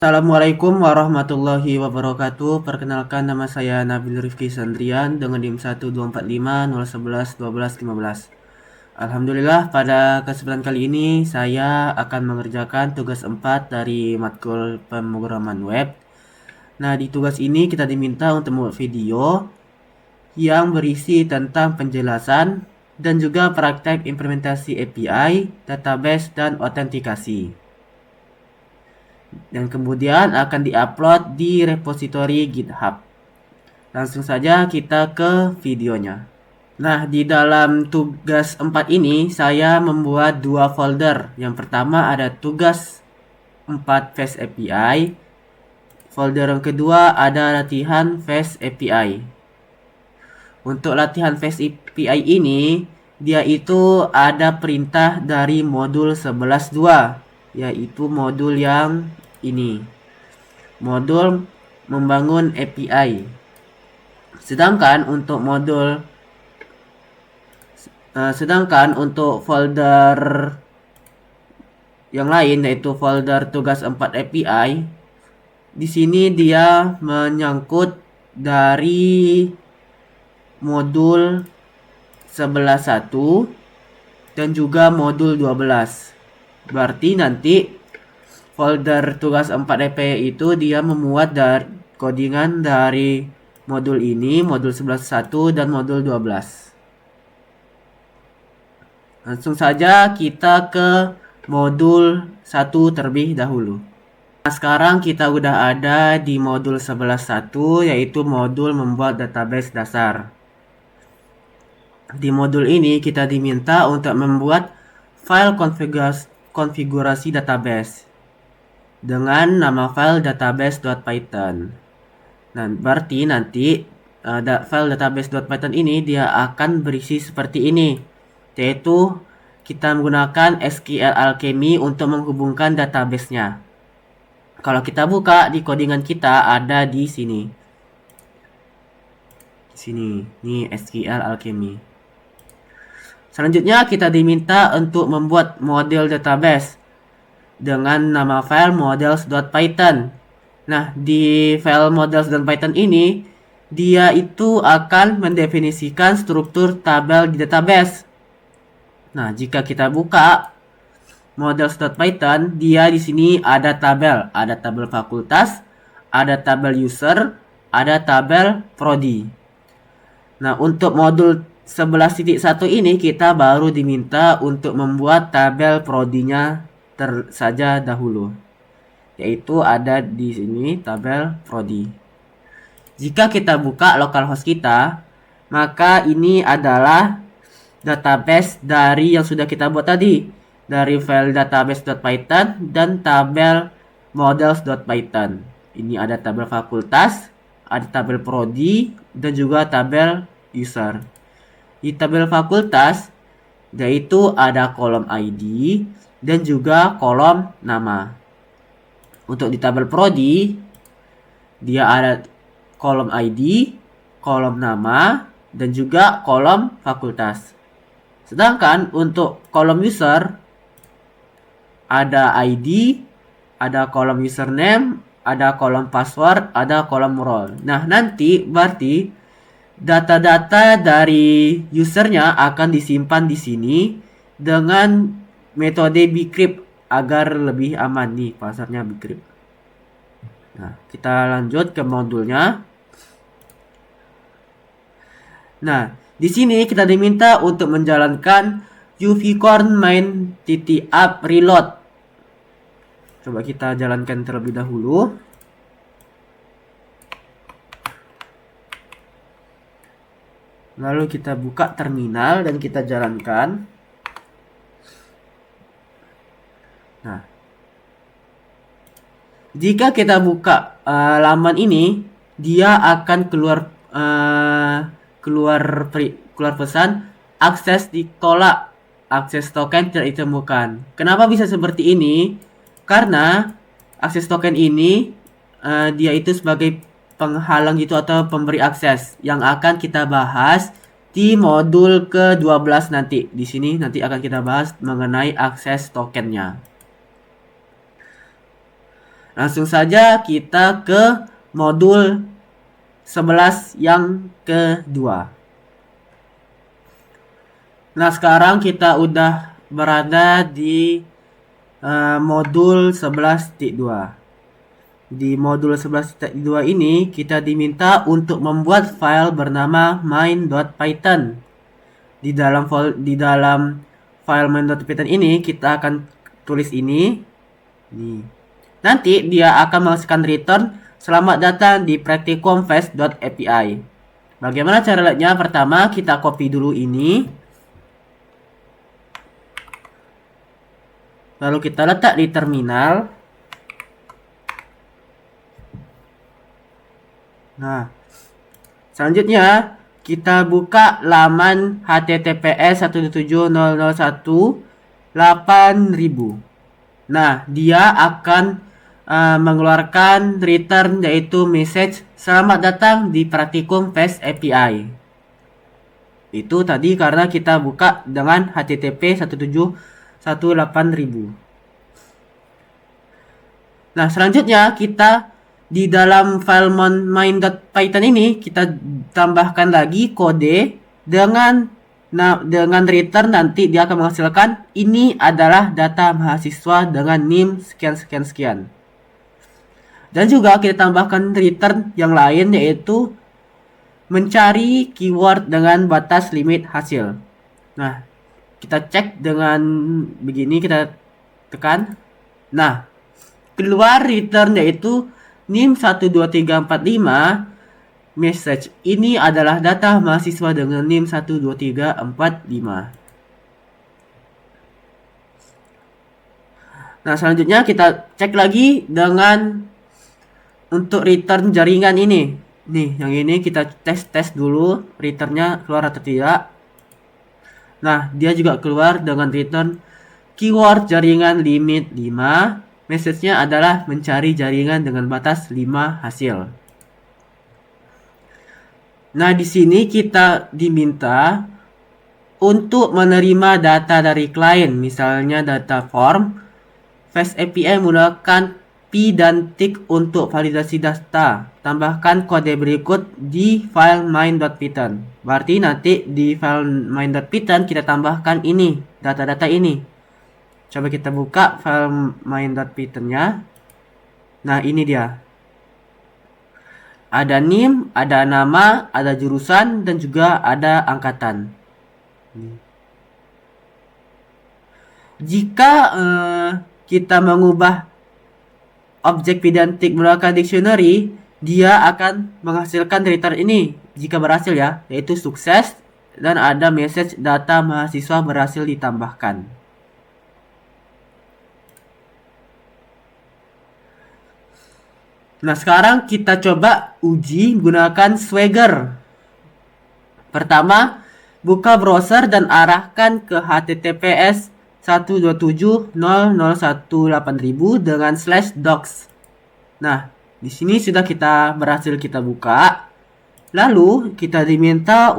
Assalamualaikum warahmatullahi wabarakatuh. Perkenalkan, nama saya Nabil Rifki Sandrian dengan NIM 12450111215. Alhamdulillah, pada kesempatan kali ini saya akan mengerjakan tugas 4 dari matkul pemrograman web. Nah, di tugas ini kita diminta untuk membuat video yang berisi tentang penjelasan dan juga praktek implementasi API, database, dan autentikasi. Dan kemudian akan diupload di repositori GitHub. Langsung saja kita ke videonya. Nah, di dalam tugas 4 ini saya membuat dua folder. Yang pertama ada tugas 4 Fast API. Folder yang kedua ada latihan Fast API. Untuk latihan Fast API ini, dia itu ada perintah dari modul 11.2, yaitu modul yang ini, modul membangun API. Sedangkan untuk folder yang lain, yaitu folder tugas 4 API, di sini dia menyangkut dari modul 11.1 dan juga modul 12. Berarti nanti folder tugas 4 API itu dia memuat dari codingan dari modul ini, modul 11.1 dan modul 12. Langsung saja kita ke modul 1 terlebih dahulu. Nah, sekarang kita udah ada di modul 11.1, yaitu modul membuat database dasar. Di modul ini kita diminta untuk membuat file konfigurasi database dengan nama file database.python. Nah, berarti nanti file database.python ini dia akan berisi seperti ini, yaitu kita menggunakan SQL Alchemy untuk menghubungkan database-nya. Kalau kita buka di codingan kita ada di sini. Ini SQL Alchemy. Selanjutnya kita diminta untuk membuat model database dengan nama file models.python. Nah, di file models.python ini dia itu akan mendefinisikan struktur tabel di database. Nah, jika kita buka models.python, dia di sini ada tabel fakultas, ada tabel user, ada tabel prodi. Nah, untuk modul 11.1 ini kita baru diminta untuk membuat tabel prodinya saja dahulu, yaitu ada di sini tabel prodi. Jika kita buka localhost kita, maka ini adalah database dari yang sudah kita buat tadi, dari file database.python dan tabel models.python. Ini ada tabel fakultas, ada tabel prodi, dan juga tabel user. Di tabel fakultas, yaitu ada kolom ID dan juga kolom nama. Untuk di tabel prodi, dia ada kolom ID, kolom nama, dan juga kolom fakultas. Sedangkan untuk kolom user, ada ID, ada kolom username, ada kolom password, ada kolom role. Nah, nanti berarti data-data dari usernya akan disimpan di sini dengan metode bcrypt agar lebih aman. Nih, pasarnya bcrypt. Nah, kita lanjut ke modulnya. Nah, di sini kita diminta untuk menjalankan uvicorn main.up reload. Coba kita jalankan terlebih dahulu. Lalu kita buka terminal dan kita jalankan. Nah, jika kita buka laman ini, dia akan keluar pesan akses ditolak, akses token tidak ditemukan. Kenapa bisa seperti ini? Karena akses token ini dia itu sebagai penghalang gitu atau pemberi akses yang akan kita bahas di modul ke-12 nanti. Di sini nanti akan kita bahas mengenai akses tokennya. Langsung saja kita ke modul 11 yang kedua. Nah, sekarang kita udah berada di modul 11.2. Di modul 11.2 ini kita diminta untuk membuat file bernama main.python. Di dalam file main.python ini kita akan tulis ini. Nih. Nanti dia akan menghasilkan return selamat datang di practicumfest.api. Bagaimana cara lihatnya? Pertama kita copy dulu ini. Lalu kita letak di terminal. Nah, selanjutnya kita buka laman https 127.001.8000. Nah, dia akan mengeluarkan return yaitu message selamat datang di Practicum Fest API. Itu tadi karena kita buka dengan http 127.1.8000. Nah, selanjutnya kita di dalam file main.python ini kita tambahkan lagi kode dengan return. Nanti dia akan menghasilkan ini adalah data mahasiswa dengan NIM sekian. Dan juga kita tambahkan return yang lain yaitu mencari keyword dengan batas limit hasil. Nah, kita cek dengan begini, kita tekan. Nah, keluar return yaitu NIM 12345. Message ini adalah data mahasiswa dengan NIM 12345. Nah, selanjutnya kita cek lagi dengan untuk return jaringan ini. Nih, yang ini kita tes dulu returnnya keluar atau tidak. Nah, dia juga keluar dengan return keyword jaringan limit 5. Message-nya adalah mencari jaringan dengan batas 5 hasil. Nah, di sini kita diminta untuk menerima data dari klien, misalnya data form. Fast API menggunakan P dan tick untuk validasi data. Tambahkan kode berikut di file main.python. Berarti nanti di file main.python kita tambahkan ini, data-data ini. Coba kita buka file main.python-nya. Nah, ini dia. Ada NIM, ada nama, ada jurusan, dan juga ada angkatan. Jika kita mengubah objek P dan tick menggunakan dictionary, dia akan menghasilkan return ini jika berhasil ya, yaitu sukses, dan ada message data mahasiswa berhasil ditambahkan. Nah, sekarang kita coba uji menggunakan Swagger. Pertama, buka browser dan arahkan ke https 127.001.8000 dengan /docs. Nah, di sini sudah berhasil kita buka. Lalu kita diminta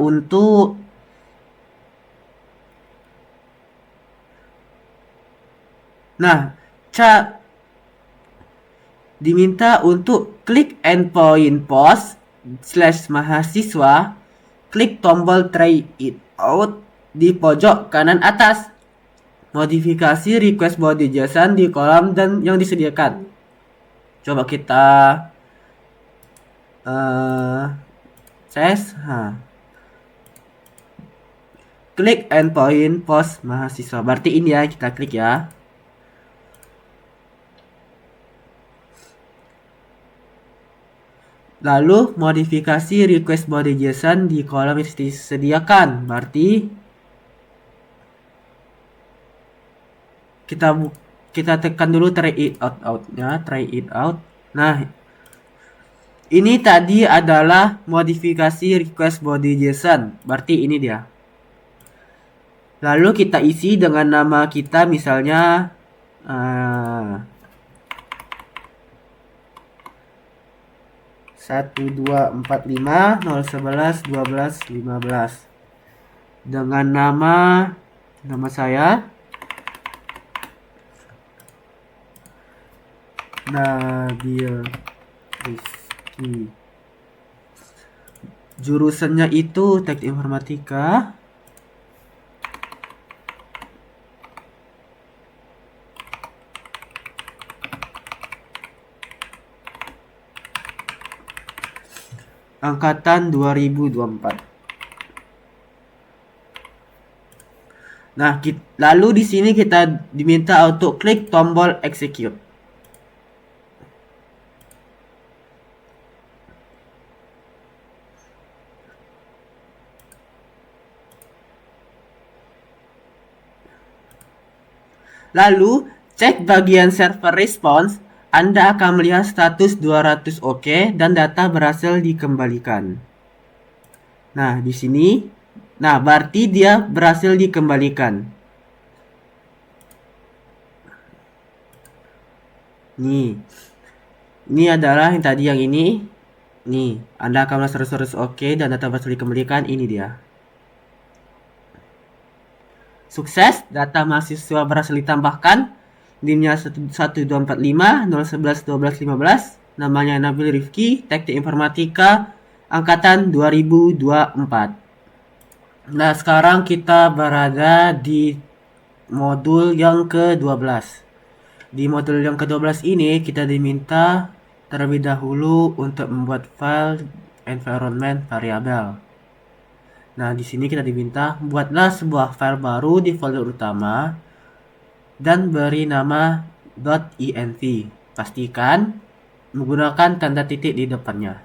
untuk klik endpoint post /mahasiswa, klik tombol try it out di pojok kanan atas. Modifikasi request body JSON di kolom dan yang disediakan. Coba kita klik endpoint post mahasiswa. Berarti ini ya, kita klik ya. Lalu modifikasi request body JSON di kolom yang disediakan. Berarti kita tekan dulu try it out-nya, try it out. Nah, ini tadi adalah modifikasi request body JSON. Berarti ini dia. Lalu kita isi dengan nama kita, misalnya 12450111215 dengan nama saya Nabil Rizky. Jurusannya itu Teknik Informatika. Angkatan 2024. Nah, lalu di sini kita diminta untuk klik tombol execute. Lalu, cek bagian server response. Anda akan melihat status 200 OK dan data berhasil dikembalikan. Nah, di sini, berarti dia berhasil dikembalikan. Nih, ini adalah yang tadi yang ini. Nih, Anda akan melihat 100 OK dan data berhasil dikembalikan. Ini dia. Sukses, data mahasiswa berhasil ditambahkan. NIM-nya 1245 011 12 15. Namanya Nabil Rifki, Teknik Informatika, angkatan 2024. Nah, sekarang kita berada di modul yang ke-12. Di modul yang ke-12 ini kita diminta terlebih dahulu untuk membuat file environment variable. Nah, di sini kita diminta buatlah sebuah file baru di folder utama dan beri nama .env. Pastikan menggunakan tanda titik di depannya.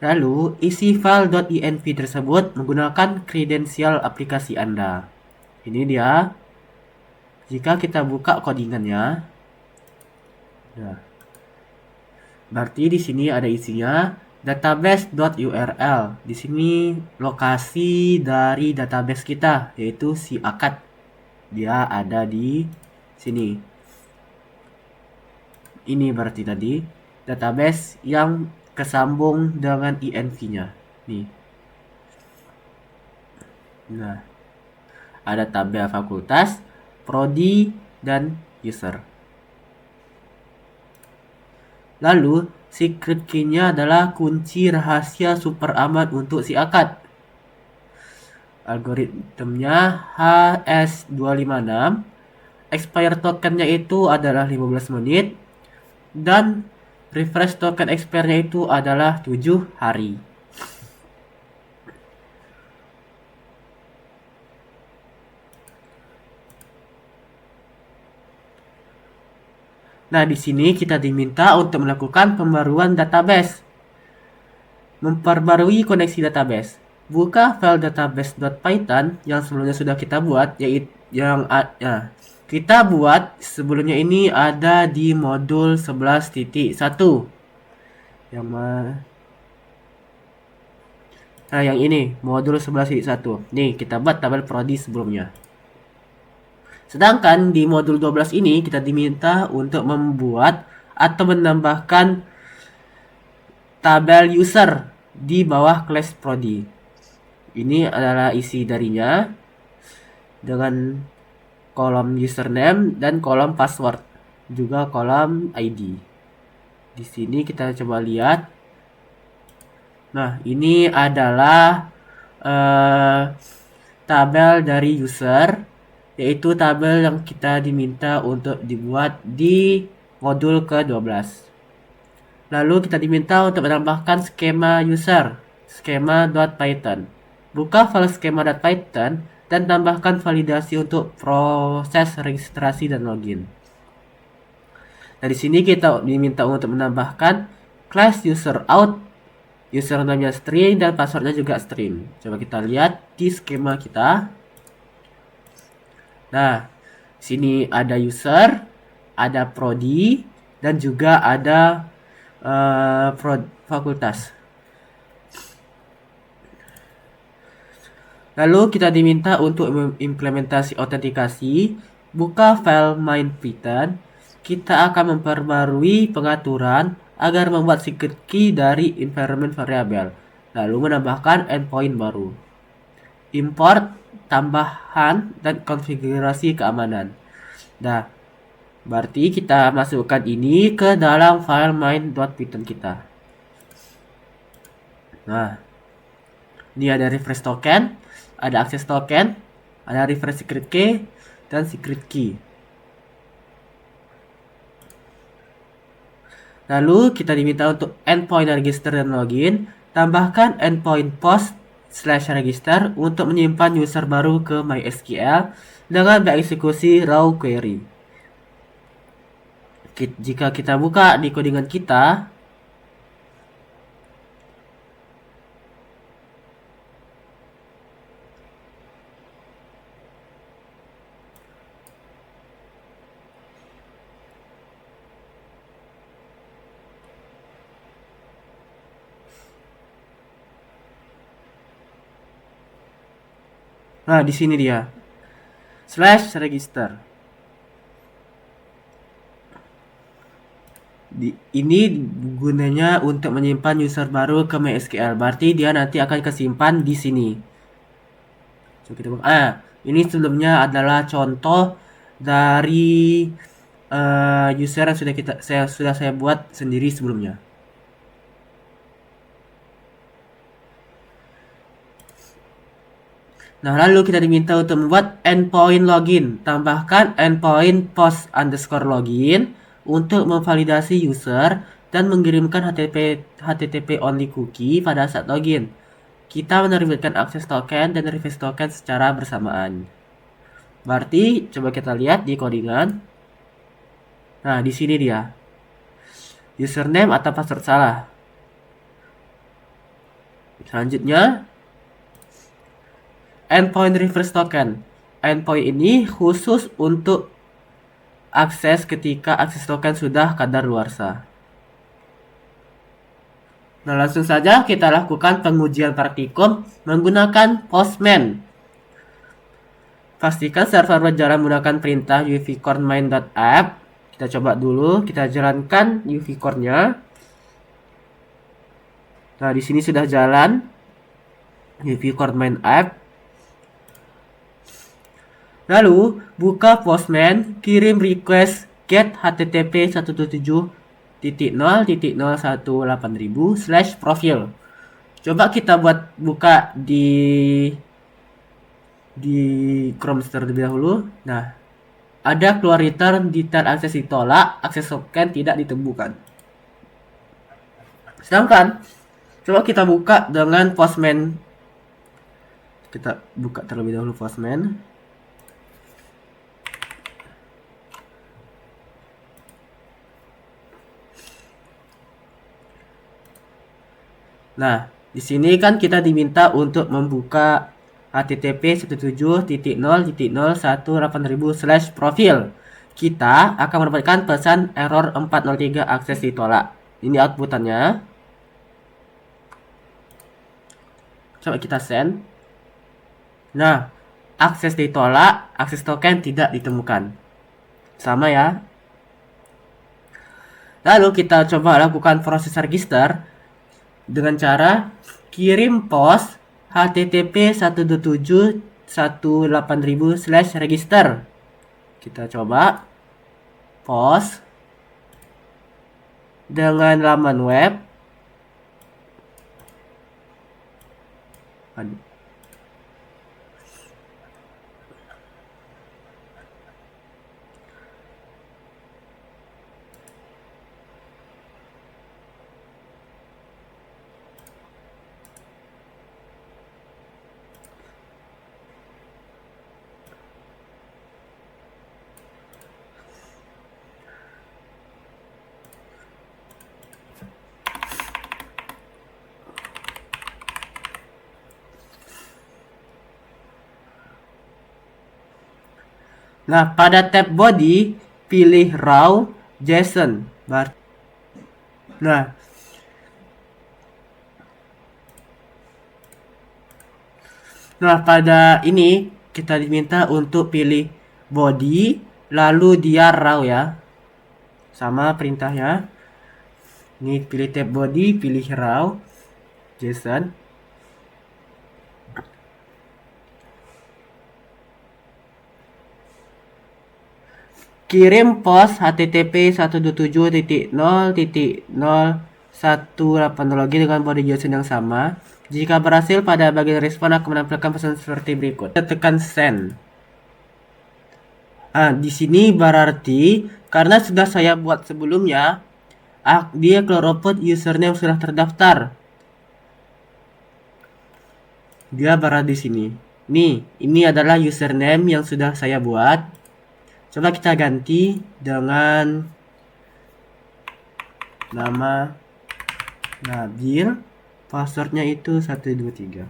Lalu, isi file .env tersebut menggunakan kredensial aplikasi Anda. Ini dia. Jika kita buka codingannya, nah, berarti di sini ada isinya database.url. Di sini lokasi dari database kita, yaitu si akad. Dia ada di sini. Ini berarti tadi database yang kesambung dengan env-nya. Nih. Nah, ada tabel fakultas, prodi, dan user. Lalu, secret key-nya adalah kunci rahasia super aman untuk si akad. Algoritmnya HS256. Expire tokennya itu adalah 15 menit. Dan refresh token expire-nya itu adalah 7 hari. Nah, di sini kita diminta untuk melakukan pembaruan database. Memperbarui koneksi database. Buka file database.python yang sebelumnya sudah kita buat, yaitu kita buat sebelumnya ini ada di modul 11.1. Yang ini, modul 11.1. Nih, kita buat tabel prodi sebelumnya. Sedangkan di modul 12 ini kita diminta untuk membuat atau menambahkan tabel user di bawah kelas prodi. Ini adalah isi darinya dengan kolom username dan kolom password, juga kolom ID. Di sini kita coba lihat. Nah, ini adalah tabel dari user, yaitu tabel yang kita diminta untuk dibuat di modul ke-12. Lalu kita diminta untuk menambahkan skema user, skema.python. Buka file skema.python dan tambahkan validasi untuk proses registrasi dan login. Dari sini kita diminta untuk menambahkan class user out, username-nya string dan passwordnya juga string. Coba kita lihat di skema kita. Nah, sini ada user, ada prodi, dan juga ada fakultas. Lalu kita diminta untuk implementasi autentikasi. Buka file main Python. Kita akan memperbarui pengaturan agar membuat secret key dari environment variable. Lalu menambahkan endpoint baru. Import tambahan dan konfigurasi keamanan. Nah, Berarti kita masukkan ini ke dalam file main.python kita. Nah, ini ada refresh token, ada access token, ada refresh secret key, dan secret key. Lalu kita diminta untuk endpoint register dan login, tambahkan endpoint post/register untuk menyimpan user baru ke MySQL dengan mengeksekusi raw query. Jika kita buka di codingan kita, nah di sini dia /register. Ini gunanya untuk menyimpan user baru ke MySQL. Berarti dia nanti akan kesimpan di sini. So, kita buka. Ini sebelumnya adalah contoh dari user yang sudah saya buat sendiri sebelumnya. Nah, lalu kita diminta untuk membuat endpoint login. Tambahkan endpoint post_login untuk memvalidasi user dan mengirimkan HTTP only cookie pada saat login. Kita menerbitkan access token dan refresh token secara bersamaan. Berarti coba kita lihat di codingan. Nah, di sini dia. Username atau password salah. Selanjutnya, endpoint refresh token. Endpoint ini khusus untuk akses ketika akses token sudah kadaluarsa. Nah, langsung saja kita lakukan pengujian praktikum menggunakan Postman. Pastikan server berjalan menggunakan perintah uvcorn_main.app. Kita coba dulu, kita jalankan uvcorn-nya. Nah, di sini sudah jalan uvcorn_main.app. Lalu, buka Postman, kirim request get http 177.0.0.18000/profil. Coba kita buka di Chrome terlebih dahulu. Nah, ada keluar return detail akses ditolak, akses token tidak ditemukan. Sedangkan coba kita buka dengan Postman. Kita buka terlebih dahulu Postman. Nah, di sini kan kita diminta untuk membuka http 170.0.18000/profil. Kita akan mendapatkan pesan error 403 akses ditolak. Ini outputannya. Coba kita send. Nah, akses ditolak, akses token tidak ditemukan. Sama ya. Lalu kita coba lakukan proses register dengan cara kirim post http 127.18000/register. Kita coba post dengan laman web. Nah, pada tab body, pilih raw JSON. Nah, pada ini kita diminta untuk pilih body, lalu dia raw ya. Sama perintahnya. Ini pilih tab body, pilih raw JSON. kirim pos http 127.0.018 login dengan body JSON yang sama. Jika berhasil, pada bagian respon akan menampilkan pesan seperti berikut. Kita tekan send. Di sini berarti karena sudah saya buat sebelumnya, dia keluar output username sudah terdaftar. Dia berada di sini. Nih, ini adalah username yang sudah saya buat. Coba kita ganti dengan nama Nabil. Passwordnya itu 123.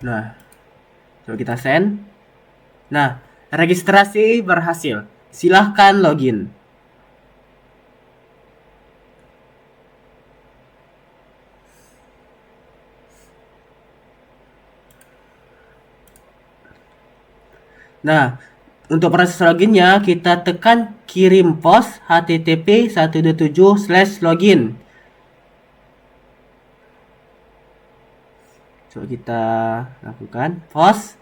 Nah, coba kita send. Nah, registrasi berhasil. Silahkan login. Nah, untuk proses loginnya kita tekan kirim pos http 127/login. Coba kita lakukan pos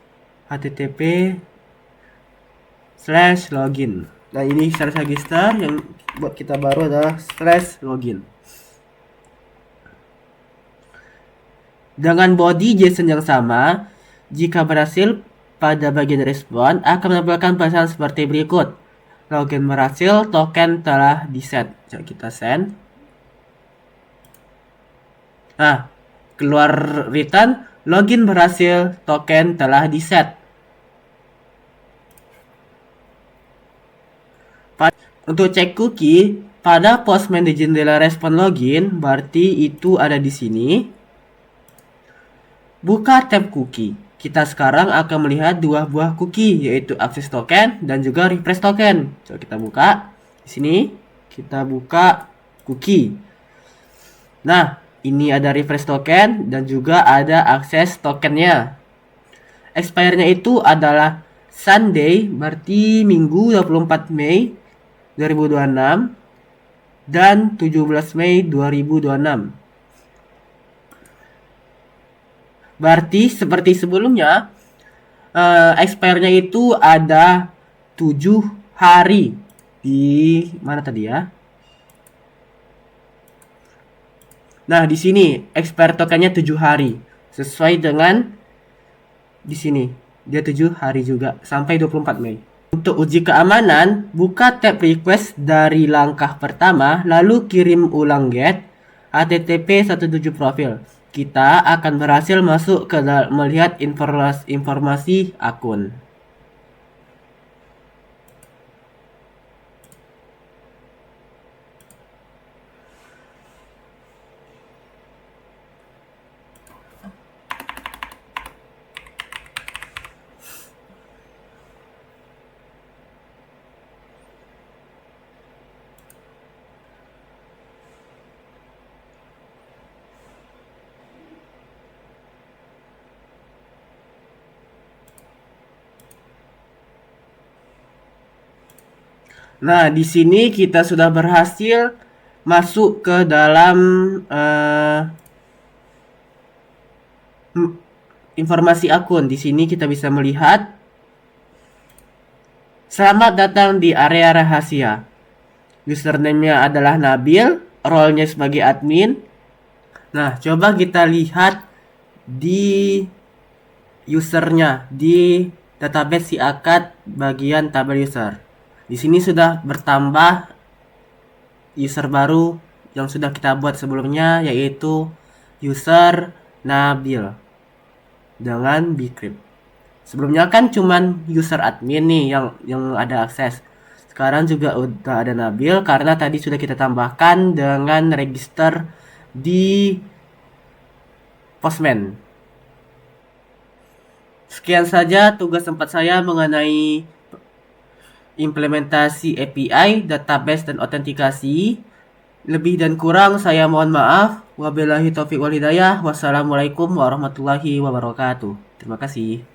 http/login. Nah, ini secara register yang buat kita baru adalah /login. Dengan body JSON yang sama, jika berhasil, pada bagian respon akan menampilkan pesan seperti berikut. Login berhasil, token telah di-set. Coba kita send. Nah, keluar return, login berhasil, token telah di-set. Untuk cek cookie, pada Postman di jendela respon login, berarti itu ada di sini. Buka tab cookie. Kita sekarang akan melihat dua buah cookie, yaitu access token dan juga refresh token. Coba kita buka. Di sini kita buka cookie. Nah, ini ada refresh token dan juga ada access tokennya. Expire-nya itu adalah Sunday, berarti Minggu 24 Mei 2026 dan 17 Mei 2026. Berarti seperti sebelumnya, expire-nya itu ada 7 hari. Di mana tadi ya? Nah, di sini expire tokennya 7 hari. Sesuai dengan di sini. Dia 7 hari juga sampai 24 Mei. Untuk uji keamanan, buka tab request dari langkah pertama, lalu kirim ulang get http 17 profil. Kita akan berhasil masuk ke melihat informasi akun. Nah, di sini kita sudah berhasil masuk ke dalam informasi akun. Di sini kita bisa melihat, selamat datang di area rahasia. Username-nya adalah Nabil, role-nya sebagai admin. Nah, coba kita lihat di usernya di database SIAKAT bagian tabel user. Di sini sudah bertambah user baru yang sudah kita buat sebelumnya, yaitu user Nabil dengan Bcrypt. Sebelumnya kan cuman user admin nih yang ada akses. Sekarang juga udah ada Nabil karena tadi sudah kita tambahkan dengan register di Postman. Sekian saja tugas 4 saya mengenai implementasi API, database, dan autentikasi. Lebih dan kurang saya mohon maaf. Wabillahi taufiq wal hidayah. Wassalamualaikum warahmatullahi wabarakatuh. Terima kasih.